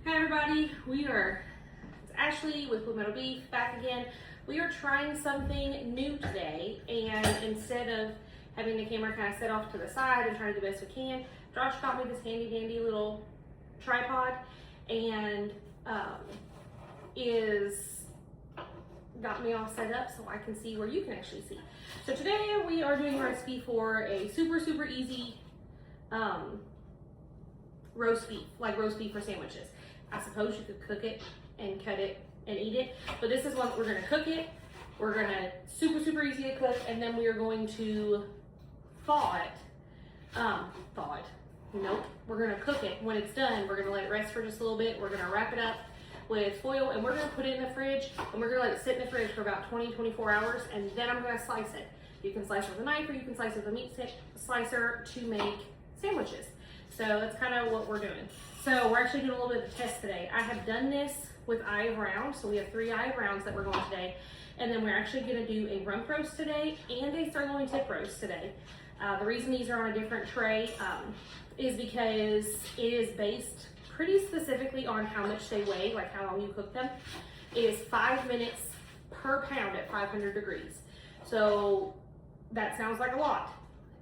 Hi everybody, it's Ashley with Blue Meadow Beef back again. We are trying something new today, and instead of having the camera kind of set off to the side and trying to do the best we can, Josh got me this handy dandy little tripod and got me all set up so I can see where you can actually see. So today we are doing a recipe for a super easy roast beef, like roast beef for sandwiches. I suppose you could cook it and cut it and eat it, but this is one we're gonna cook it. We're gonna super easy to cook, and then we are going to thaw it. Nope. We're gonna cook it. When it's done, we're gonna let it rest for just a little bit. We're gonna wrap it up with foil, and we're gonna put it in the fridge, and we're gonna let it sit in the fridge for about 24 hours, and then I'm gonna slice it. You can slice it with a knife, or you can slice it with a meat slicer to make sandwiches. So that's kind of what we're doing. So we're actually doing a little bit of a test today. I have done this with eye of round, so we have 3 eye of rounds that we're going today, and then we're actually gonna do a rump roast today and a sirloin tip roast today. The reason these are on a different tray is because it is based pretty specifically on how much they weigh, like how long you cook them. It is 5 minutes per pound at 500 degrees. So that sounds like a lot,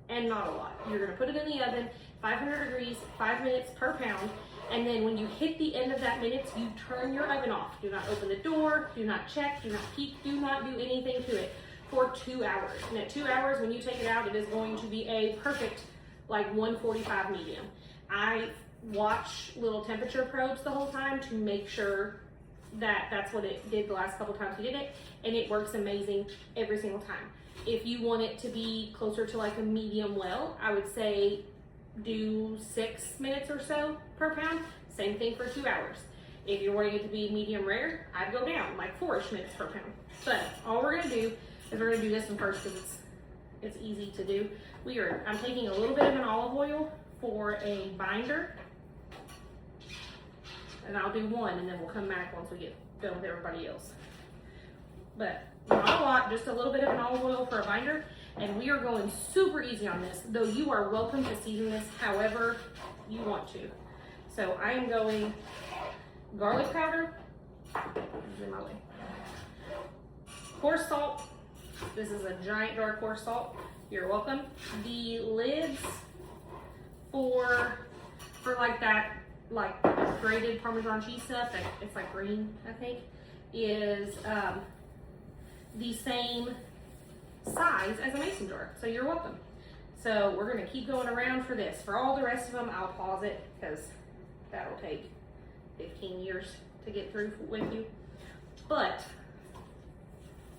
and not a lot. You're gonna put it in the oven, 500 degrees, 5 minutes per pound, and then when you hit the end of that minute, you turn your oven off. Do not open the door, do not check, do not peek, do not do anything to it for 2 hours. And at 2 hours, when you take it out, it is going to be a perfect, like 145 medium. I watch little temperature probes the whole time to make sure that that's what it did the last couple times we did it, and it works amazing every single time. If you want it to be closer to like a medium well, I would say do 6 minutes or so per pound. Same thing for 2 hours. If you're wanting it to be medium rare, I'd go down like 4-ish minutes per pound. But all we're gonna do is we're gonna do this one first because it's easy to do. I'm taking a little bit of an olive oil for a binder, and I'll do one, and then we'll come back once we get done with everybody else. But not a lot, just a little bit of an olive oil for a binder. And we are going super easy on this, though you are welcome to season this however you want to. So I am going garlic powder, in my way, coarse salt. This is a giant jar of coarse salt. You're welcome. The lids for like that, like grated Parmesan cheese stuff, that it's like green, I think, is the same size as a mason jar, so you're welcome. So we're gonna keep going around for this. For all the rest of them, I'll pause it because that'll take 15 years to get through with you. But,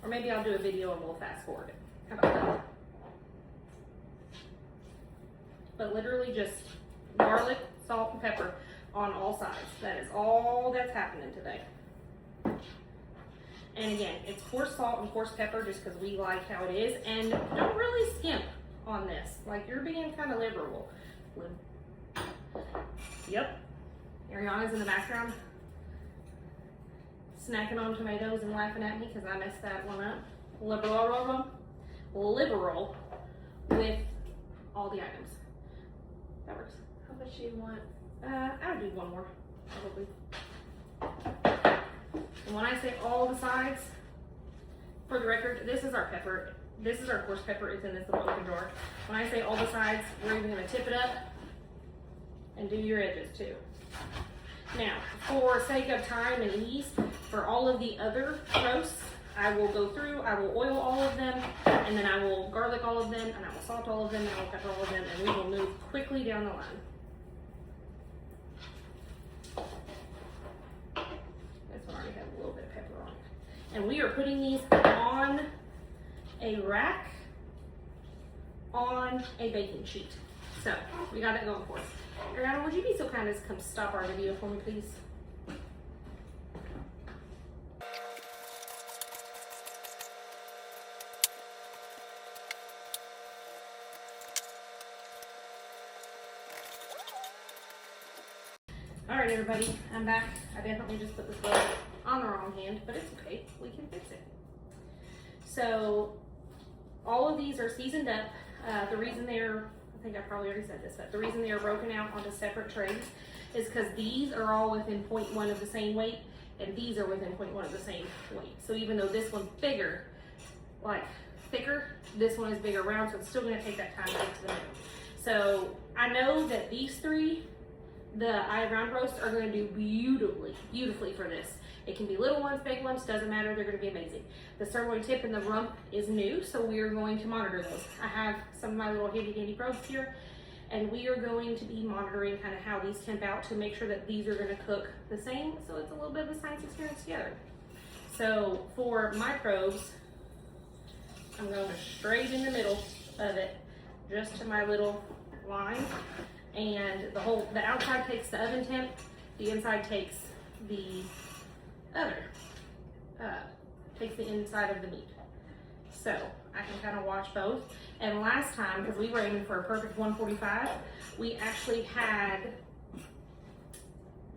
or maybe I'll do a video and we'll fast forward it. How about that? But literally just garlic, salt, and pepper on all sides. That is all that's happening today. And again, it's coarse salt and coarse pepper just because we like how it is. And don't really skimp on this. Like, you're being kind of liberal. Yep. Ariana's in the background snacking on tomatoes and laughing at me because I messed that one up. Liberal with all the items. That works. How much do you want? I'll do one more, probably. And when I say all the sides, for the record, this is our pepper. This is our coarse pepper. It's in this little open jar. When I say all the sides, we're even going to tip it up and do your edges too. Now, for sake of time and ease, for all of the other roasts, I will go through, I will oil all of them, and then I will garlic all of them, and I will salt all of them, and I will pepper all of them, and we will move quickly down the line. And we are putting these on a rack on a baking sheet. So we got it going for us. Ariana, would you be so kind as to come stop our video for me, please? All right, everybody, I'm back. I definitely just put this glove on the wrong hand, but it's okay. We can fix it. So all of these are seasoned up. The reason they're, I think I probably already said this, but the reason they are broken out onto separate trays is because these are all within 0.1 of the same weight, and these are within 0.1 of the same weight. So even though this one's bigger, like thicker, this one is bigger round, so it's still gonna take that time to get to the middle. So I know that these three, the eye round roast, are gonna do beautifully for this. It can be little ones, big ones, doesn't matter, they're gonna be amazing. The sirloin tip and the rump is new, so we are going to monitor those. I have some of my little handy dandy probes here, and we are going to be monitoring kind of how these temp out to make sure that these are gonna cook the same, so it's a little bit of a science experience together. So for my probes, I'm going straight in the middle of it, just to my little line, and the outside takes the oven temp, the inside takes the takes the inside of the meat. So I can kind of watch both. And last time, because we were aiming for a perfect 145, we actually had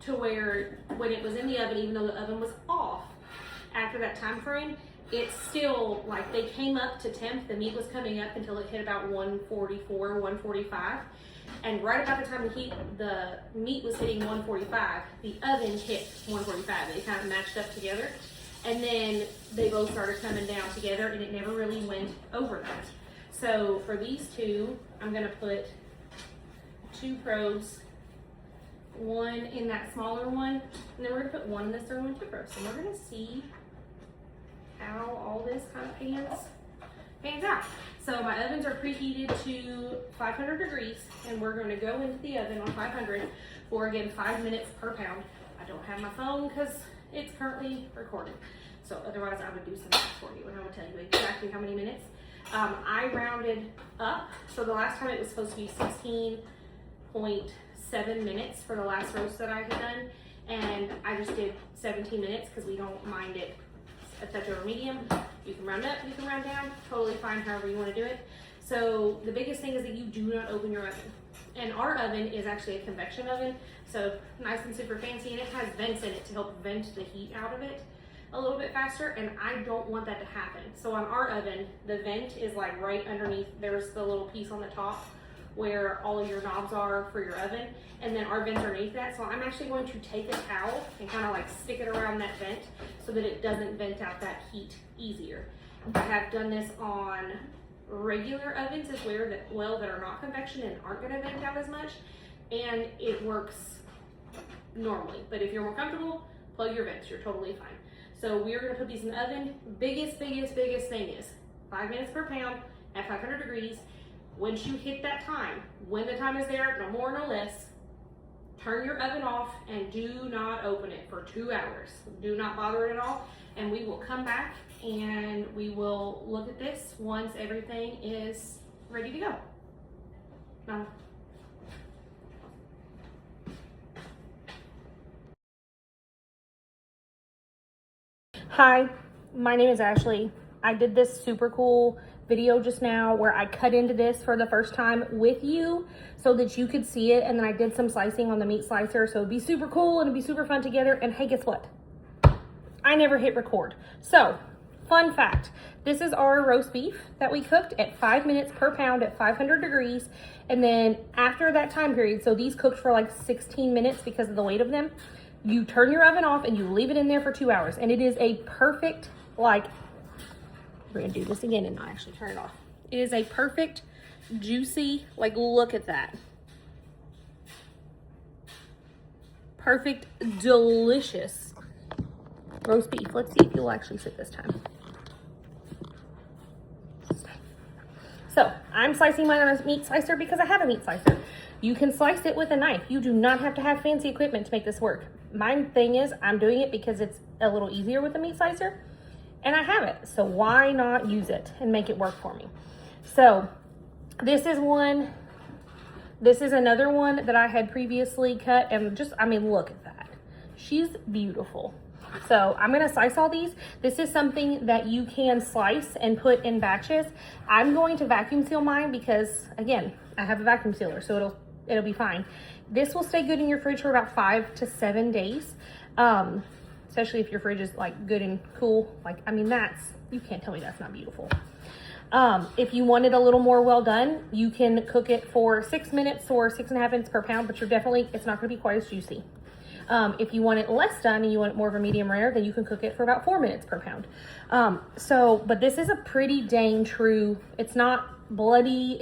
to where when it was in the oven, even though the oven was off, after that time frame, it's still like they came up to temp, the meat was coming up until it hit about 144, 145. And right about the time the meat was hitting 145, the oven hit 145. They kind of matched up together. And then they both started coming down together, and it never really went over that. So for these two, I'm gonna put 2 probes, one in that smaller one, and then we're gonna put one in the sirloin tip roast. And we're gonna see how all this kind of pans out. So my ovens are preheated to 500 degrees, and we're gonna go into the oven on 500 for, again, 5 minutes per pound. I don't have my phone because it's currently recording. So otherwise I would do some math for you, and I would tell you exactly how many minutes. I rounded up, so the last time it was supposed to be 16.7 minutes for the last roast that I had done, and I just did 17 minutes because we don't mind it a touch over medium. You can round up, you can round down, totally fine however you want to do it. So the biggest thing is that you do not open your oven. And our oven is actually a convection oven, so nice and super fancy, and it has vents in it to help vent the heat out of it a little bit faster, and I don't want that to happen. So on our oven, the vent is like right underneath, there's the little piece on the top where all of your knobs are for your oven, and then our vents are underneath that. So I'm actually going to take a towel and kind of like stick it around that vent so that it doesn't vent out that heat easier. I have done this on regular ovens as well that are not convection and aren't going to vent out as much, and it works normally. But if you're more comfortable, plug your vents, you're totally fine. So we're going to put these in the oven. Biggest thing is 5 minutes per pound at 500 degrees. Once you hit that time, when the time is there, no more, no less, turn your oven off and do not open it for 2 hours. Do not bother it at all. And we will come back and we will look at this once everything is ready to go. Now, hi, my name is Ashley. I did this super cool video just now where I cut into this for the first time with you so that you could see it, and then I did some slicing on the meat slicer, so it'd be super cool and it'd be super fun together. And hey, guess what? I never hit record. So, fun fact, this is our roast beef that we cooked at 5 minutes per pound at 500 degrees, and then after that time period, so these cooked for like 16 minutes because of the weight of them, you turn your oven off and you leave it in there for 2 hours, and it is a perfect, like, we're gonna do this again and not actually turn it off. It is a perfect, juicy, like, look at that. Perfect, delicious roast beef. Let's see if you'll actually sit this time. So I'm slicing mine on a meat slicer because I have a meat slicer. You can slice it with a knife. You do not have to have fancy equipment to make this work. My thing is I'm doing it because it's a little easier with a meat slicer, and I have it. So why not use it and make it work for me? So this is one. This is another one that I had previously cut, and just, I mean, look at that. She's beautiful. So I'm gonna slice all these. This is something that you can slice and put in batches. I'm going to vacuum seal mine because, again, I have a vacuum sealer, so it'll be fine. This will stay good in your fridge for about 5 to 7 days, especially if your fridge is like good and cool. Like, I mean, you can't tell me that's not beautiful. If you want it a little more well done, you can cook it for 6 minutes or 6.5 minutes per pound, but it's not gonna be quite as juicy. If you want it less done and you want it more of a medium rare, then you can cook it for about 4 minutes per pound. But this is a pretty dang true, it's not bloody,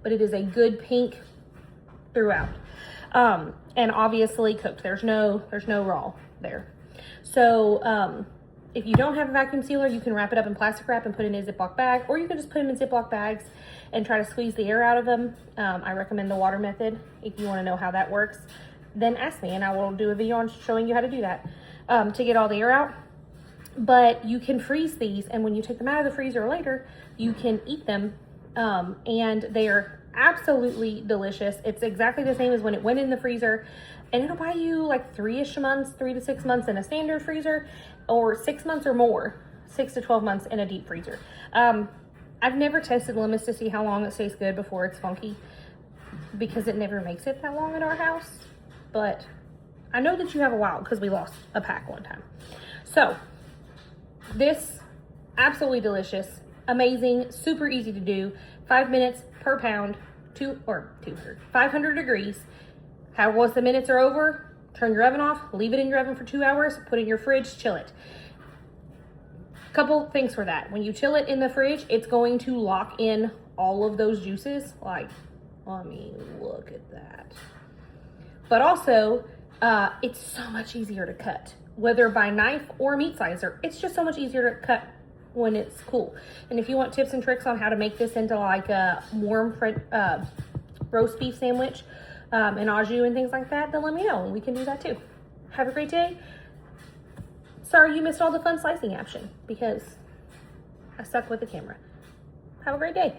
but it is a good pink throughout. And obviously cooked. There's no raw there. So, if you don't have a vacuum sealer, you can wrap it up in plastic wrap and put it in a Ziploc bag, or you can just put them in Ziploc bags and try to squeeze the air out of them. I recommend the water method. If you want to know how that works, then ask me and I will do a video on showing you how to do that to get all the air out. But you can freeze these, and when you take them out of the freezer later, you can eat them, and they are absolutely delicious. It's exactly the same as when it went in the freezer, and it'll buy you like 3 to 6 months in a standard freezer, or 6 months or more, 6 to 12 months in a deep freezer. I've never tested limits to see how long it stays good before it's funky, because it never makes it that long at our house. But I know that you have a while because we lost a pack one time. So this, absolutely delicious, amazing, super easy to do. 5 minutes per pound, 500 degrees. Once the minutes are over, turn your oven off, leave it in your oven for 2 hours, put it in your fridge, chill it. Couple things for that. When you chill it in the fridge, it's going to lock in all of those juices. Like, I mean, look at that. But also, it's so much easier to cut, whether by knife or meat slicer. It's just so much easier to cut when it's cool. And if you want tips and tricks on how to make this into like a warm roast beef sandwich and au jus and things like that, then let me know and we can do that too. Have a great day. Sorry you missed all the fun slicing action because I suck with the camera. Have a great day.